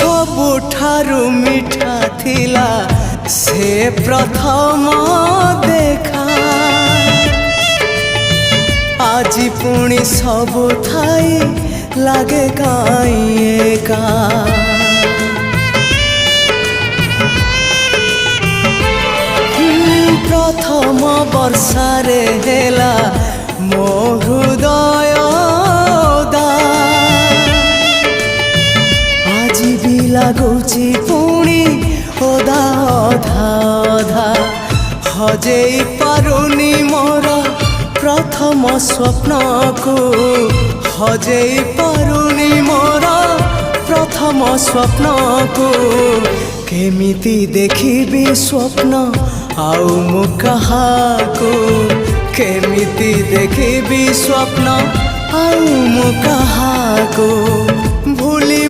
सबुठारु मिठा थिला से प्रथम देखा आज पुणी सबु थाई लागे काई एका प्रथम वर्षारे हेला मो हृदय आज भी लगुची पुणी ओदा अधा अधा हजेई पारुनी मोर प्रथम स्वप्न को हजेई पारुनी मोर प्रथम स्वप्न को केमिति देखिबी स्वप्न आउ मु कहाको केमिति देखिबी स्वप्न आउ मु कहाको भूली